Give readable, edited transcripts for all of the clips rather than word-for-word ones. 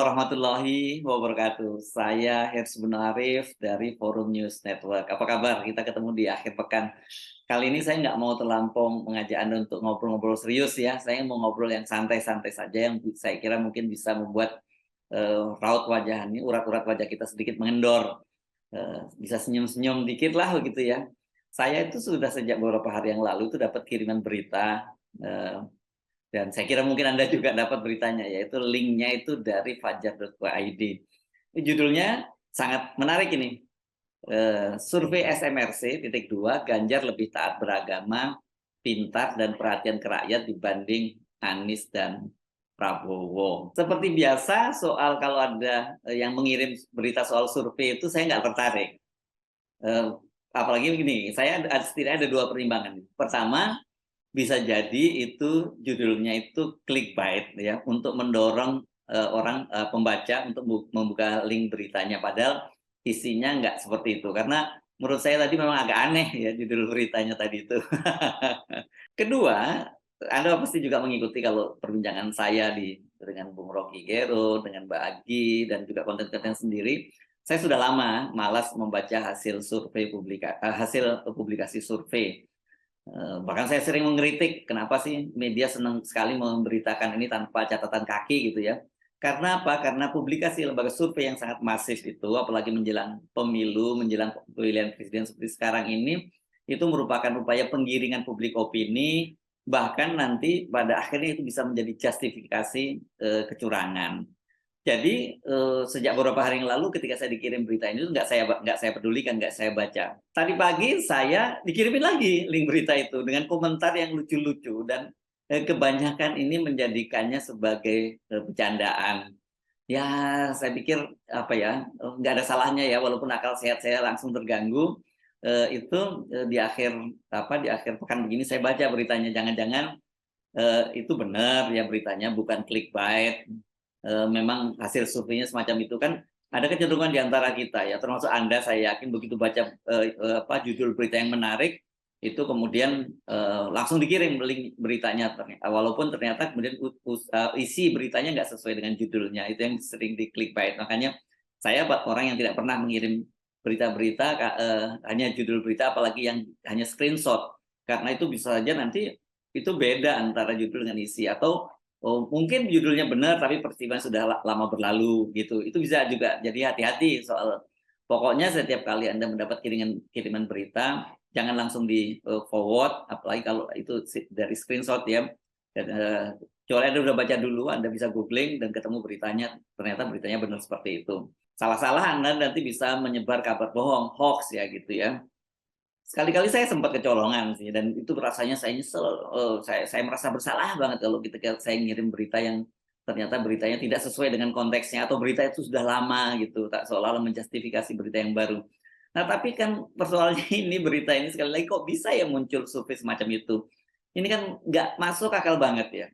warahmatullahi wabarakatuh. Saya Hersbun Arif dari Forum News Network. Apa kabar? Kita ketemu di akhir pekan. Kali ini saya nggak mau terlampau mengajak Anda untuk ngobrol-ngobrol serius ya. Saya mau ngobrol yang santai-santai saja yang saya kira mungkin bisa membuat raut wajah ini, urat-urat wajah kita sedikit mengendor. Bisa senyum-senyum dikit lah begitu ya. Saya itu sudah sejak beberapa hari yang lalu itu dapat kiriman berita eh, dan saya kira mungkin Anda juga dapat beritanya, yaitu linknya itu dari fajar.co.id. Ini judulnya sangat menarik ini. Survei SMRC titik dua, Ganjar lebih taat beragama, pintar dan perhatian ke rakyat dibanding Anies dan Prabowo. Seperti biasa, soal kalau ada yang mengirim berita soal survei itu saya nggak tertarik. Apalagi begini, saya setidaknya ada dua pertimbangan. Pertama, bisa jadi itu judulnya itu clickbait ya untuk mendorong orang pembaca untuk membuka link beritanya, padahal isinya nggak seperti itu, karena menurut saya tadi memang agak aneh ya judul beritanya tadi itu. Kedua, Anda pasti juga mengikuti kalau perbincangan saya dengan Bung Rocky Gerung, dengan Mbak Agi, dan juga konten-konten sendiri. Saya sudah lama malas membaca hasil hasil publikasi survei. Bahkan saya sering mengkritik, kenapa sih media senang sekali memberitakan ini tanpa catatan kaki gitu ya. Karena apa? Karena publikasi lembaga survei yang sangat masif itu, apalagi menjelang pemilu, menjelang pemilihan presiden seperti sekarang ini, itu merupakan upaya penggiringan publik opini, bahkan nanti pada akhirnya itu bisa menjadi justifikasi kecurangan. Jadi sejak beberapa hari yang lalu ketika saya dikirim berita ini nggak saya pedulikan, nggak saya baca. Tadi pagi saya dikirimin lagi link berita itu dengan komentar yang lucu-lucu, dan kebanyakan ini menjadikannya sebagai bercandaan. Ya, saya pikir apa ya, nggak ada salahnya ya, walaupun akal sehat saya langsung terganggu. Di akhir pekan begini saya baca beritanya, jangan-jangan itu benar ya beritanya, bukan clickbait. Memang hasil surveinya semacam itu kan. Ada kecenderungan di antara kita ya, termasuk Anda, saya yakin begitu baca judul berita yang menarik itu kemudian langsung dikirim link beritanya, walaupun ternyata kemudian isi beritanya nggak sesuai dengan judulnya. Itu yang sering di clickbait. Makanya saya orang yang tidak pernah mengirim berita-berita hanya judul berita, apalagi yang hanya screenshot, karena itu bisa saja nanti itu beda antara judul dengan isi, atau mungkin judulnya benar tapi peristiwa sudah lama berlalu gitu. Itu bisa juga. Jadi hati-hati soal, pokoknya setiap kali Anda mendapat kiriman berita, jangan langsung di forward, apalagi kalau itu dari screenshot ya. Dan kecuali Anda udah baca dulu, Anda bisa googling dan ketemu beritanya, ternyata beritanya benar seperti itu. Salah-salah Anda nanti bisa menyebar kabar bohong, hoax ya gitu ya. Sekali-kali saya sempat kecolongan sih, dan itu rasanya saya nyesel. Saya merasa bersalah banget kalau ketika saya ngirim berita yang ternyata beritanya tidak sesuai dengan konteksnya, atau berita itu sudah lama gitu, tak seolah-olah menjustifikasi berita yang baru. Nah, tapi kan persoalannya ini, berita ini sekali lagi kok bisa ya muncul survei semacam itu. Ini kan nggak masuk akal banget ya.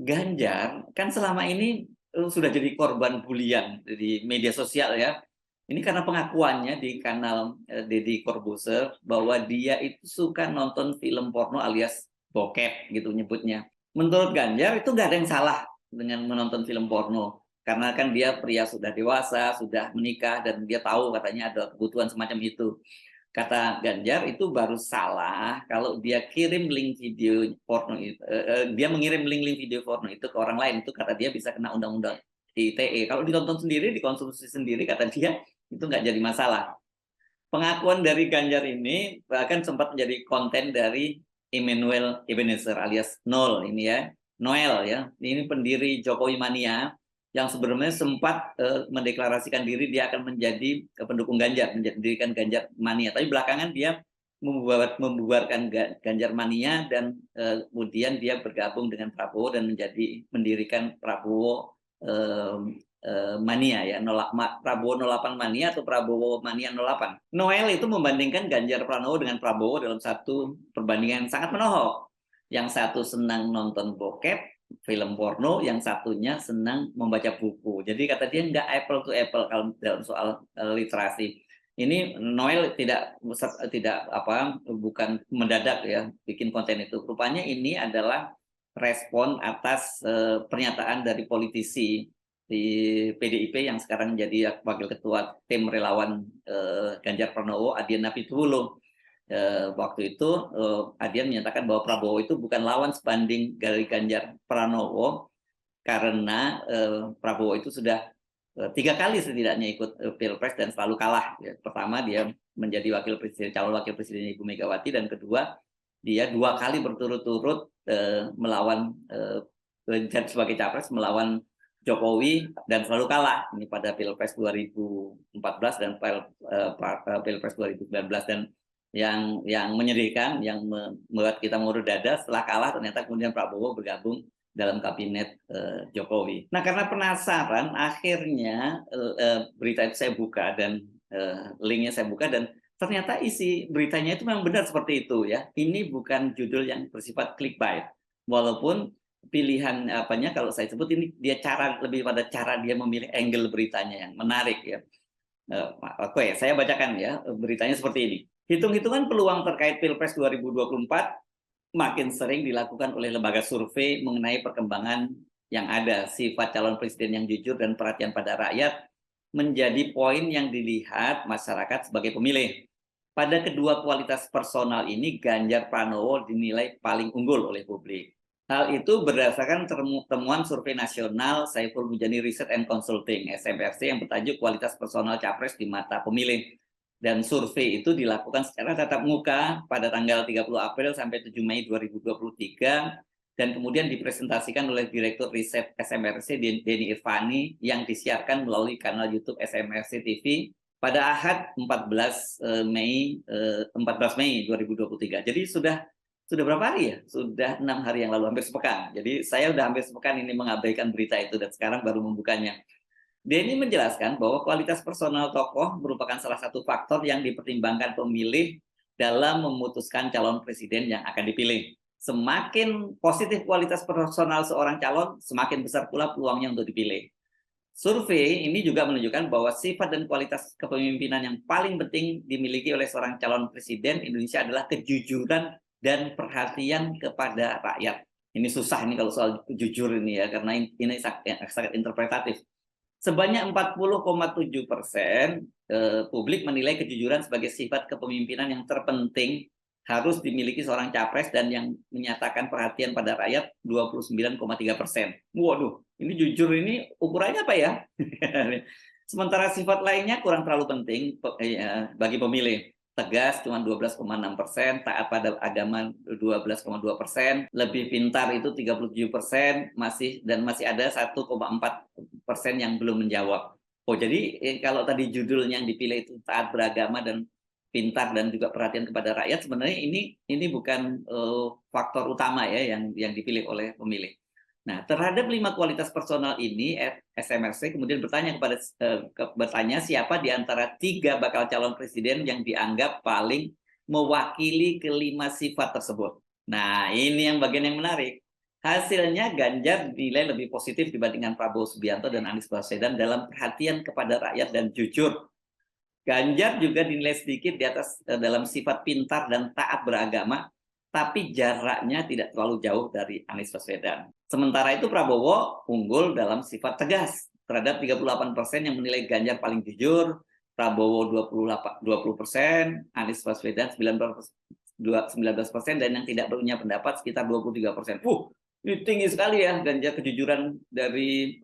Ganjar kan selama ini sudah jadi korban bulian di media sosial ya. Ini karena pengakuannya di kanal Deddy Corbuzier bahwa dia itu suka nonton film porno alias bokep gitu nyebutnya. Menurut Ganjar itu nggak ada yang salah dengan menonton film porno, karena kan dia pria sudah dewasa, sudah menikah, dan dia tahu katanya ada kebutuhan semacam itu. Kata Ganjar itu baru salah kalau dia kirim link video porno itu, dia mengirim link-link video porno itu ke orang lain. Itu kata dia bisa kena undang-undang ITE. Kalau ditonton sendiri, dikonsumsi sendiri, kata dia itu nggak jadi masalah. Pengakuan dari Ganjar ini bahkan sempat menjadi konten dari Emmanuel Ebenezer alias Nol ini ya, Noel ya. Ini pendiri Jokowi Mania yang sebelumnya sempat mendeklarasikan diri dia akan menjadi pendukung Ganjar, mendirikan Ganjar Mania. Tapi belakangan dia membubarkan Ganjar Mania, dan kemudian dia bergabung dengan Prabowo dan mendirikan Prabowo Mania ya, Prabowo 08 Mania atau Prabowo Mania 08. Noel itu membandingkan Ganjar Pranowo dengan Prabowo dalam satu perbandingan yang sangat menohok. Yang satu senang nonton bokep, film porno, yang satunya senang membaca buku. Jadi kata dia nggak apple to apple kalau dalam soal literasi. Ini Noel bukan mendadak ya bikin konten itu. Rupanya ini adalah respon atas pernyataan dari politisi di PDIP yang sekarang jadi wakil ketua tim relawan Ganjar Pranowo, Adian Apitupulu. Waktu itu Adian menyatakan bahwa Prabowo itu bukan lawan sebanding dari Ganjar Pranowo karena Prabowo itu sudah 3 kali setidaknya ikut Pilpres dan selalu kalah. Ya. Pertama dia menjadi calon wakil presiden Ibu Megawati, dan kedua dia 2 kali berturut-turut melawan sebagai capres melawan Jokowi dan selalu kalah. Ini pada Pilpres 2014 dan Pilpres 2019. Dan yang menyedihkan, yang membuat kita mengurut dada, setelah kalah ternyata kemudian Prabowo bergabung dalam kabinet Jokowi. Nah, karena penasaran, akhirnya berita itu saya buka dan linknya saya buka, dan ternyata isi beritanya itu memang benar seperti itu ya. Ini bukan judul yang bersifat clickbait. Walaupun pilihan apanya, kalau saya sebut ini dia lebih pada cara dia memilih angle beritanya yang menarik ya. Oke, saya bacakan ya beritanya seperti ini. Hitung-hitungan peluang terkait Pilpres 2024 makin sering dilakukan oleh lembaga survei mengenai perkembangan yang ada. Sifat calon presiden yang jujur dan perhatian pada rakyat menjadi poin yang dilihat masyarakat sebagai pemilih. Pada kedua kualitas personal ini, Ganjar Pranowo dinilai paling unggul oleh publik. Hal itu berdasarkan temuan survei nasional Saiful Mujani Research and Consulting (SMRC) yang bertajuk Kualitas Personal Capres di Mata Pemilih. Dan survei itu dilakukan secara tatap muka pada tanggal 30 April sampai 7 Mei 2023 dan kemudian dipresentasikan oleh Direktur Riset SMRC Denny Irvani yang disiarkan melalui kanal YouTube SMRC TV pada Ahad 14 Mei 2023. Jadi sudah berapa hari ya? Sudah 6 hari yang lalu, hampir sepekan. Jadi saya sudah hampir sepekan ini mengabaikan berita itu dan sekarang baru membukanya. Denny menjelaskan bahwa kualitas personal tokoh merupakan salah satu faktor yang dipertimbangkan pemilih dalam memutuskan calon presiden yang akan dipilih. Semakin positif kualitas personal seorang calon, semakin besar pula peluangnya untuk dipilih. Survei ini juga menunjukkan bahwa sifat dan kualitas kepemimpinan yang paling penting dimiliki oleh seorang calon presiden Indonesia adalah kejujuran dan perhatian kepada rakyat. Ini susah ini kalau soal jujur ini ya, karena ini sangat interpretatif. Sebanyak 40,7% publik menilai kejujuran sebagai sifat kepemimpinan yang terpenting harus dimiliki seorang capres, dan yang menyatakan perhatian pada rakyat 29,3%. Waduh, ini jujur ini ukurannya apa ya? Sementara sifat lainnya kurang terlalu penting bagi pemilih. Tegas cuma 12,6%, taat pada agama 12,2%, lebih pintar itu 37%, masih ada 1,4% yang belum menjawab. Oh, jadi kalau tadi judulnya yang dipilih itu taat beragama dan pintar dan juga perhatian kepada rakyat, sebenarnya ini bukan faktor utama ya yang dipilih oleh pemilih. Nah, terhadap 5 kualitas personal ini, SMRC kemudian bertanya siapa di antara 3 bakal calon presiden yang dianggap paling mewakili kelima sifat tersebut. Nah, ini yang bagian yang menarik. Hasilnya Ganjar dinilai lebih positif dibandingkan Prabowo Subianto dan Anies Baswedan dalam perhatian kepada rakyat dan jujur. Ganjar juga dinilai sedikit di atas dalam sifat pintar dan taat beragama, tapi jaraknya tidak terlalu jauh dari Anies Baswedan. Sementara itu Prabowo unggul dalam sifat tegas terhadap 38% yang menilai Ganjar paling jujur, Prabowo 20%, Anies Baswedan 19%, dan yang tidak punya pendapat sekitar 23%. Ini tinggi sekali ya Ganjar, kejujuran dari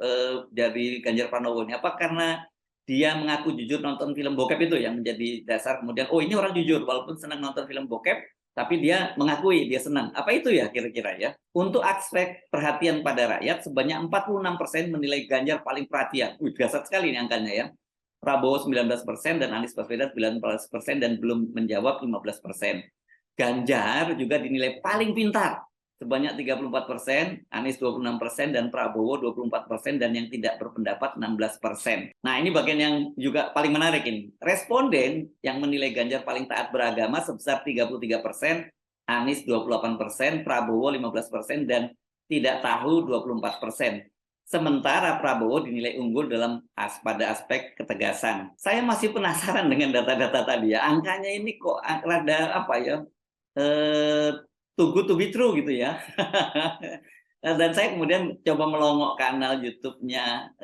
Ganjar Pranowo ini. Apa karena dia mengaku jujur nonton film bokep itu yang menjadi dasar kemudian, oh ini orang jujur walaupun senang nonton film bokep, tapi dia mengakui dia senang. Apa itu ya kira-kira ya? Untuk aspek perhatian pada rakyat, sebanyak 46% menilai Ganjar paling perhatian. Dasar sekali ini angkanya ya. Prabowo 19% dan Anies Baswedan 19% dan belum menjawab 15%. Ganjar juga dinilai paling pintar. Sebanyak 34%, Anies 26%, dan Prabowo 24%, dan yang tidak berpendapat 16%. Nah, ini bagian yang juga paling menarik ini. Responden yang menilai Ganjar paling taat beragama sebesar 33%, Anies 28%, Prabowo 15%, dan tidak tahu 24%. Sementara Prabowo dinilai unggul pada aspek ketegasan. Saya masih penasaran dengan data-data tadi ya. Angkanya ini kok rada apa ya? Too good to be true gitu ya. Dan saya kemudian coba melongok kanal YouTube-nya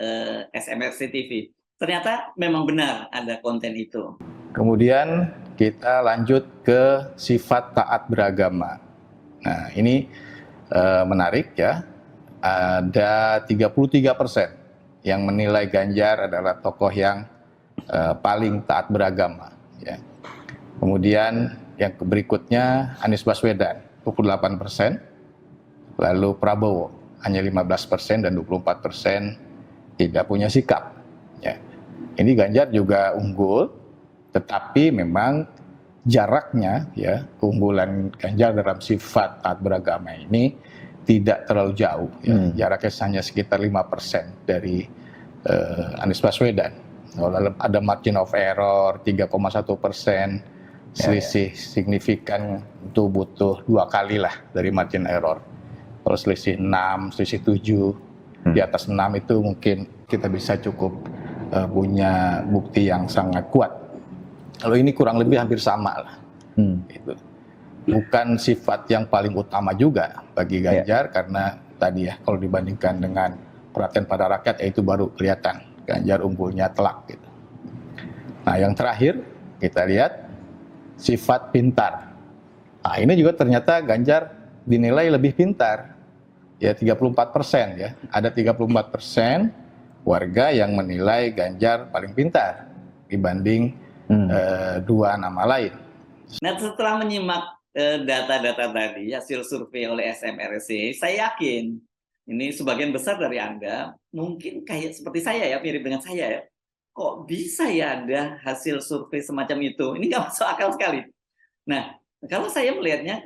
SMRC TV. Ternyata memang benar ada konten itu. Kemudian kita lanjut ke sifat taat beragama. Nah, ini menarik ya. Ada 33% yang menilai Ganjar adalah tokoh yang paling taat beragama. Ya. Kemudian yang berikutnya Anies Baswedan 28%, lalu Prabowo hanya 15% dan 24% tidak punya sikap. Ya. Ini Ganjar juga unggul, tetapi memang jaraknya ya keunggulan Ganjar dalam sifat taat beragama ini tidak terlalu jauh. Ya. Jaraknya hanya sekitar 5% dari Anies Baswedan. Lalu ada margin of error 3,1%, selisih signifikan itu butuh 2 kali lah dari margin error. Kalau selisih 6, selisih 7, di atas 6 itu mungkin kita bisa cukup punya bukti yang sangat kuat. Kalau ini kurang lebih hampir sama lah. Gitu. Bukan sifat yang paling utama juga bagi Ganjar karena tadi ya kalau dibandingkan dengan perhatian pada rakyat itu baru kelihatan Ganjar unggulnya telak gitu. Nah yang terakhir kita lihat sifat pintar. Nah ini juga ternyata Ganjar dinilai lebih pintar. Ya 34% ya. Ada 34% warga yang menilai Ganjar paling pintar dibanding dua nama lain. Nah setelah menyimak data-data tadi, hasil survei oleh SMRC, saya yakin ini sebagian besar dari Anda mungkin kayak seperti saya ya, mirip dengan saya ya. Kok bisa ya ada hasil survei semacam itu? Ini nggak masuk akal sekali. Nah, kalau saya melihatnya,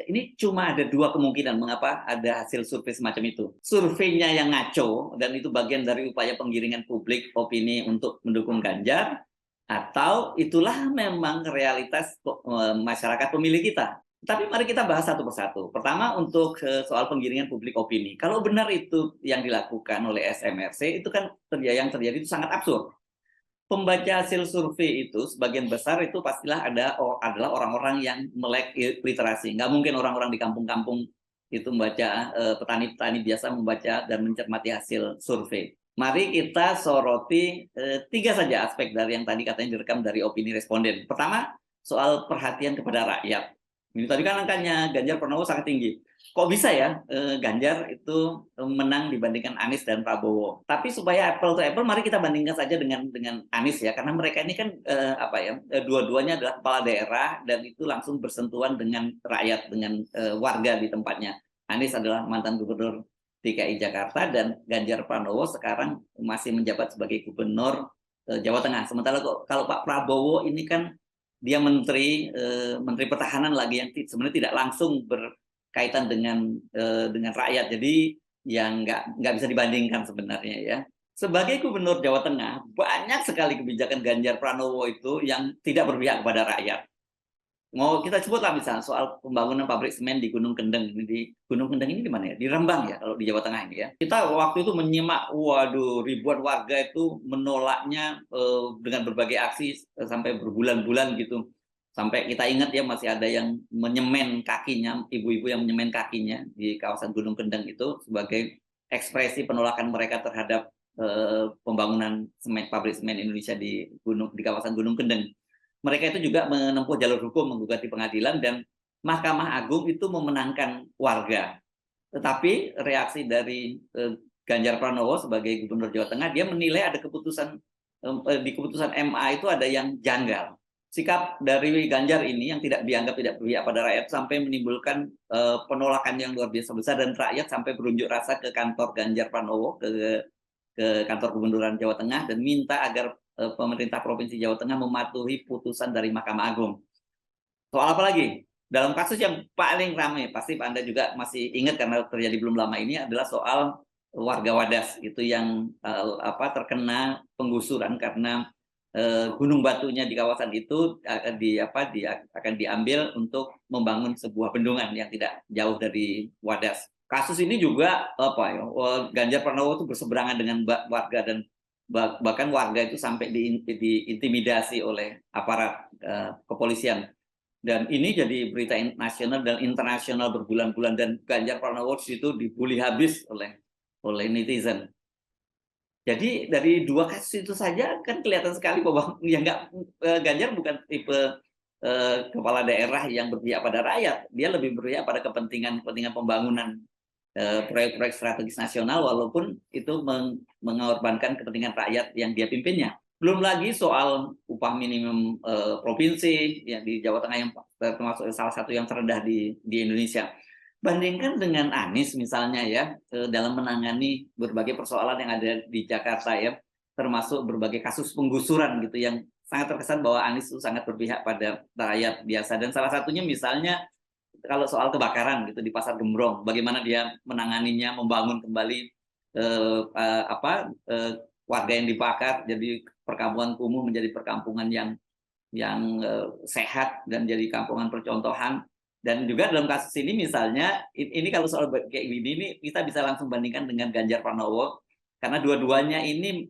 ini cuma ada 2 kemungkinan mengapa ada hasil survei semacam itu. Surveinya yang ngaco, dan itu bagian dari upaya penggiringan publik opini untuk mendukung Ganjar, atau itulah memang realitas masyarakat pemilih kita. Tapi mari kita bahas satu persatu. Pertama untuk soal penggiringan publik opini. Kalau benar itu yang dilakukan oleh SMRC, itu kan yang terjadi itu sangat absurd. Pembaca hasil survei itu sebagian besar itu pastilah adalah orang-orang yang melek literasi. Nggak mungkin orang-orang di kampung-kampung itu membaca, petani-petani biasa membaca dan mencermati hasil survei. Mari kita soroti 3 saja aspek dari yang tadi katanya direkam dari opini responden. Pertama, soal perhatian kepada rakyat. Ini tadi kan angkanya Ganjar Pranowo sangat tinggi. Kok bisa ya Ganjar itu menang dibandingkan Anies dan Prabowo? Tapi supaya apple to apple, mari kita bandingkan saja dengan Anies ya, karena mereka ini kan dua-duanya adalah kepala daerah dan itu langsung bersentuhan dengan rakyat, dengan warga di tempatnya. Anies adalah mantan gubernur DKI Jakarta dan Ganjar Pranowo sekarang masih menjabat sebagai gubernur Jawa Tengah. Sementara kalau Pak Prabowo ini kan dia menteri pertahanan lagi yang sebenarnya tidak langsung berkaitan dengan rakyat, jadi yang nggak bisa dibandingkan sebenarnya ya. Sebagai gubernur Jawa Tengah, banyak sekali kebijakan Ganjar Pranowo itu yang tidak berpihak kepada rakyat. Mau kita sebutlah misalnya soal pembangunan pabrik semen di Gunung Kendeng. Di Gunung Kendeng ini di mana ya? Di Rembang ya, kalau di Jawa Tengah ini ya. Kita waktu itu menyimak, waduh, ribuan warga itu menolaknya dengan berbagai aksi sampai berbulan-bulan gitu. Sampai kita ingat ya masih ada yang menyemen kakinya, ibu-ibu yang menyemen kakinya di kawasan Gunung Kendeng itu sebagai ekspresi penolakan mereka terhadap pembangunan pabrik semen Indonesia di kawasan Gunung Kendeng. Mereka itu juga menempuh jalur hukum, menggugat di pengadilan, dan Mahkamah Agung itu memenangkan warga. Tetapi reaksi dari Ganjar Pranowo sebagai gubernur Jawa Tengah, dia menilai ada keputusan di keputusan MA itu ada yang janggal. Sikap dari Ganjar ini yang tidak dianggap tidak berpihak pada rakyat sampai menimbulkan penolakan yang luar biasa besar, dan rakyat sampai berunjuk rasa ke kantor Ganjar Pranowo, ke kantor gubernuran Jawa Tengah, dan minta agar pemerintah Provinsi Jawa Tengah mematuhi putusan dari Mahkamah Agung. Soal apa lagi? Dalam kasus yang paling ramai, pasti Anda juga masih ingat karena terjadi belum lama ini, adalah soal warga Wadas itu yang terkena penggusuran karena gunung batunya di kawasan itu akan diambil untuk membangun sebuah bendungan yang tidak jauh dari Wadas. Kasus ini juga Ganjar Pranowo itu berseberangan dengan warga, dan bahkan warga itu sampai diintimidasi oleh aparat kepolisian. Dan ini jadi berita nasional dan internasional berbulan-bulan, dan Ganjar Pranowo itu dibully habis oleh netizen. Jadi dari dua kasus itu saja kan kelihatan sekali bahwa ya Ganjar bukan tipe kepala daerah yang berpihak pada rakyat. Dia lebih berpihak pada kepentingan pembangunan proyek-proyek strategis nasional, walaupun itu mengorbankan kepentingan rakyat yang dia pimpinnya. Belum lagi soal upah minimum provinsi yang di Jawa Tengah yang termasuk salah satu yang terendah di Indonesia. Bandingkan dengan Anies misalnya ya, dalam menangani berbagai persoalan yang ada di Jakarta ya, termasuk berbagai kasus penggusuran gitu yang sangat terkesan bahwa Anies itu sangat berpihak pada rakyat biasa. Dan salah satunya misalnya kalau soal kebakaran gitu di Pasar Gembrong, bagaimana dia menanganinya, membangun kembali warga yang dibakar, jadi perkampungan kumuh menjadi perkampungan yang sehat dan jadi kampungan percontohan. Dan juga dalam kasus ini misalnya, ini kalau soal kayak gini ini kita bisa langsung bandingkan dengan Ganjar Pranowo, karena dua-duanya ini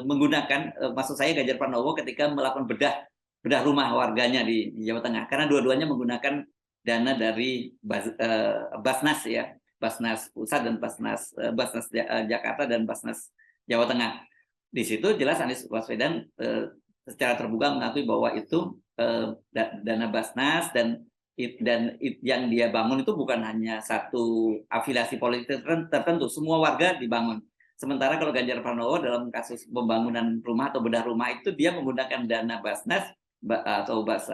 menggunakan, maksud saya Ganjar Pranowo ketika melakukan bedah rumah warganya di Jawa Tengah, karena dua-duanya menggunakan dana dari Basnas ya, Basnas Pusat dan Basnas Jakarta dan Basnas Jawa Tengah. Di situ jelas Anies Baswedan secara terbuka mengakui bahwa itu dana Basnas, dan yang dia bangun itu bukan hanya satu afiliasi politik tertentu, semua warga dibangun. Sementara kalau Ganjar Pranowo dalam kasus pembangunan rumah atau bedah rumah itu dia menggunakan dana Basnas atau Bas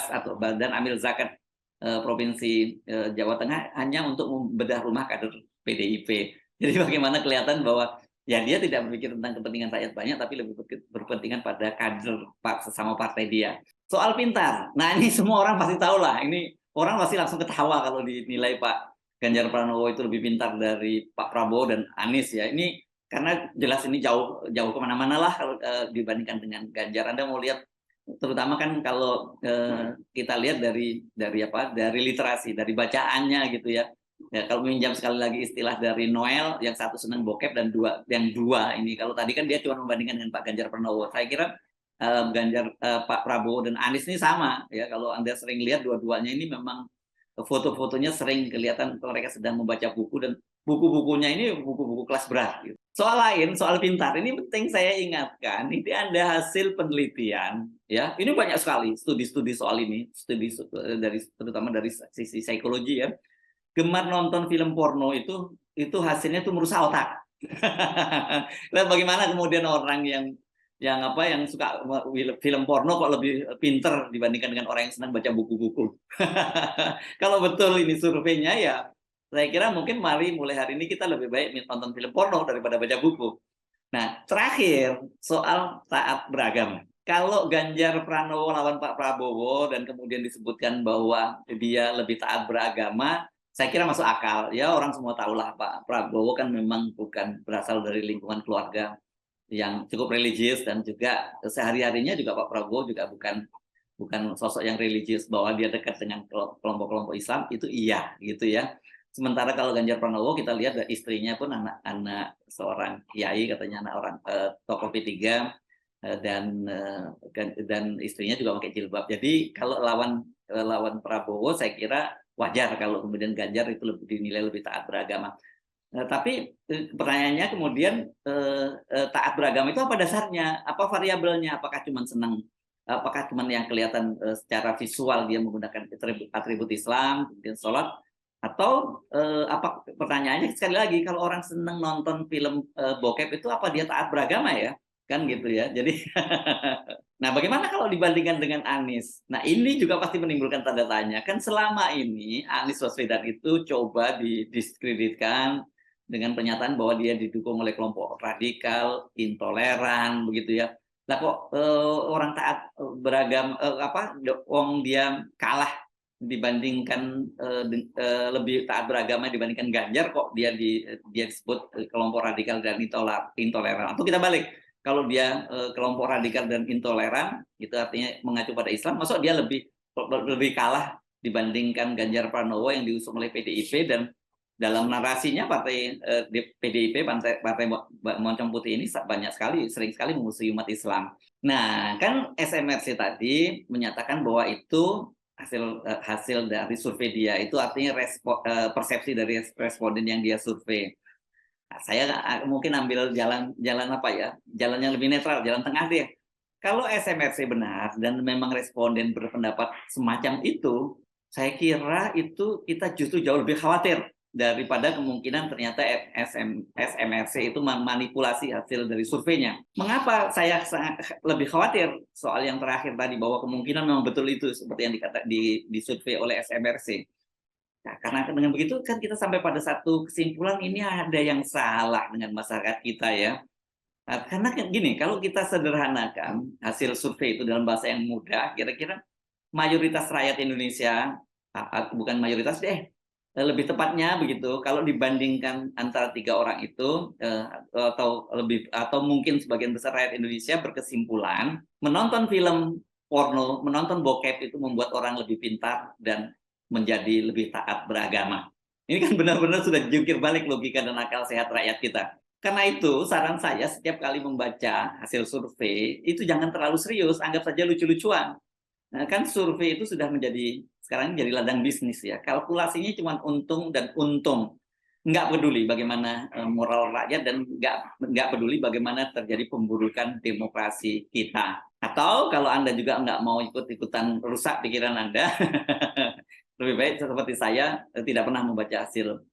atau Badan Amil Zakat Provinsi Jawa Tengah hanya untuk membedah rumah kader PDIP. Jadi bagaimana kelihatan bahwa ya dia tidak berpikir tentang kepentingan rakyat banyak, tapi lebih berkepentingan pada kader sesama partai dia. Soal pintar, nah ini semua orang pasti tahu lah. Ini orang pasti langsung ketawa kalau dinilai Pak Ganjar Pranowo itu lebih pintar dari Pak Prabowo dan Anies ya. Ini karena jelas ini jauh kemana-mana lah kalau dibandingkan dengan Ganjar. Anda mau lihat, terutama kan kalau kita lihat dari literasi, dari bacaannya gitu ya. Ya, kalau meminjam sekali lagi istilah dari Noel, yang satu senang bokep dan yang dua ini. Kalau tadi kan dia cuma membandingkan dengan Pak Ganjar Pranowo. Saya kira Pak Prabowo dan Anies ini sama ya. Kalau Anda sering lihat dua-duanya ini memang foto-fotonya sering kelihatan mereka sedang membaca buku, dan buku-bukunya ini buku-buku kelas berat. Gitu. Soal lain, soal pintar, ini penting saya ingatkan, ini ada hasil penelitian, ya. Ini banyak sekali studi-studi soal ini, terutama dari sisi psikologi ya. Gemar nonton film porno itu hasilnya itu merusak otak. Lihat bagaimana kemudian orang yang suka film porno kok lebih pinter dibandingkan dengan orang yang senang baca buku-buku. Kalau betul ini surveinya ya, saya kira mungkin mulai hari ini kita lebih baik nonton film porno daripada baca buku. Nah, terakhir soal taat beragama. Kalau Ganjar Pranowo lawan Pak Prabowo dan kemudian disebutkan bahwa dia lebih taat beragama, saya kira masuk akal. Ya orang semua tahulah Pak Prabowo kan memang bukan berasal dari lingkungan keluarga yang cukup religius, dan juga sehari-harinya juga Pak Prabowo juga bukan sosok yang religius, bahwa dia dekat dengan kelompok-kelompok Islam itu iya gitu ya. Sementara kalau Ganjar Pranowo kita lihat istrinya pun anak seorang kiai, katanya anak orang tokoh P3, dan istrinya juga pakai jilbab. Jadi kalau lawan Prabowo saya kira wajar kalau kemudian Ganjar itu dinilai lebih taat beragama. Tapi pertanyaannya kemudian taat beragama itu apa dasarnya? Apa variabelnya? Apakah cuma senang? Apakah cuma yang kelihatan secara visual dia menggunakan atribut Islam, kemudian sholat? Atau apa, pertanyaannya sekali lagi, kalau orang senang nonton film bokep itu apa dia taat beragama ya? Kan gitu ya. Jadi nah, bagaimana kalau dibandingkan dengan Anies? Nah, ini juga pasti menimbulkan tanda tanya. Kan selama ini Anies Baswedan itu coba didiskreditkan dengan pernyataan bahwa dia didukung oleh kelompok radikal, intoleran, begitu ya. Lah kok orang taat beragam dia kalah dibandingkan lebih taat beragama dibandingkan Ganjar, kok dia disebut kelompok radikal dan intoleran. Atau kita balik, kalau dia kelompok radikal dan intoleran, itu artinya mengacu pada Islam, maksud dia lebih kalah dibandingkan Ganjar Pranowo yang diusung oleh PDIP dan dalam narasinya partai PDIP, Partai Moncong Putih ini banyak sekali, sering sekali memusuhi umat Islam. Nah, kan SMRC tadi menyatakan bahwa itu hasil dari survei dia, itu artinya persepsi dari responden yang dia survei. Nah, saya mungkin ambil jalan apa ya, jalan yang lebih netral, jalan tengah deh. Kalau SMRC benar dan memang responden berpendapat semacam itu, saya kira itu kita justru jauh lebih khawatir daripada kemungkinan ternyata SMRC itu memanipulasi hasil dari surveinya. Mengapa saya lebih khawatir soal yang terakhir tadi, bahwa kemungkinan memang betul itu seperti yang disurvei oleh SMRC. Nah, karena dengan begitu kan kita sampai pada satu kesimpulan, ini ada yang salah dengan masyarakat kita ya. Nah, karena gini, kalau kita sederhanakan hasil survei itu dalam bahasa yang mudah, kira-kira mayoritas rakyat Indonesia, bukan mayoritas deh, lebih tepatnya begitu, kalau dibandingkan antara 3 orang itu, atau mungkin sebagian besar rakyat Indonesia berkesimpulan menonton film porno, menonton bokep itu membuat orang lebih pintar dan menjadi lebih taat beragama. Ini kan benar-benar sudah jungkir balik logika dan akal sehat rakyat kita. Karena itu, saran saya setiap kali membaca hasil survei, itu jangan terlalu serius, anggap saja lucu-lucuan. Nah, kan survei itu sudah sekarang jadi ladang bisnis ya. Kalkulasinya cuma untung dan untung. Nggak peduli bagaimana moral rakyat dan nggak peduli bagaimana terjadi pemburukan demokrasi kita. Atau kalau Anda juga nggak mau ikut-ikutan rusak pikiran Anda, lebih baik seperti saya tidak pernah membaca hasil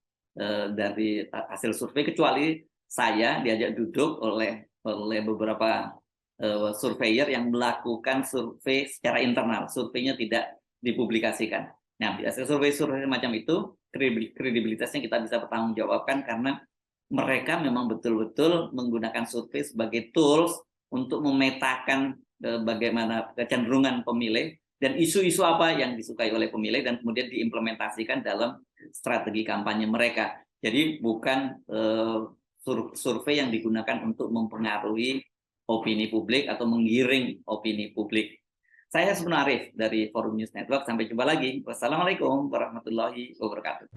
dari hasil survei, kecuali saya diajak duduk oleh beberapa surveyor yang melakukan survei secara internal, surveinya tidak dipublikasikan. Nah, hasil survei macam itu kredibilitasnya kita bisa pertanggungjawabkan karena mereka memang betul-betul menggunakan survei sebagai tools untuk memetakan bagaimana kecenderungan pemilih dan isu-isu apa yang disukai oleh pemilih dan kemudian diimplementasikan dalam strategi kampanye mereka. Jadi bukan survei yang digunakan untuk mempengaruhi opini publik atau menggiring opini publik. Saya Hasbun Arif dari Forum News Network. Sampai jumpa lagi. Wassalamualaikum warahmatullahi wabarakatuh.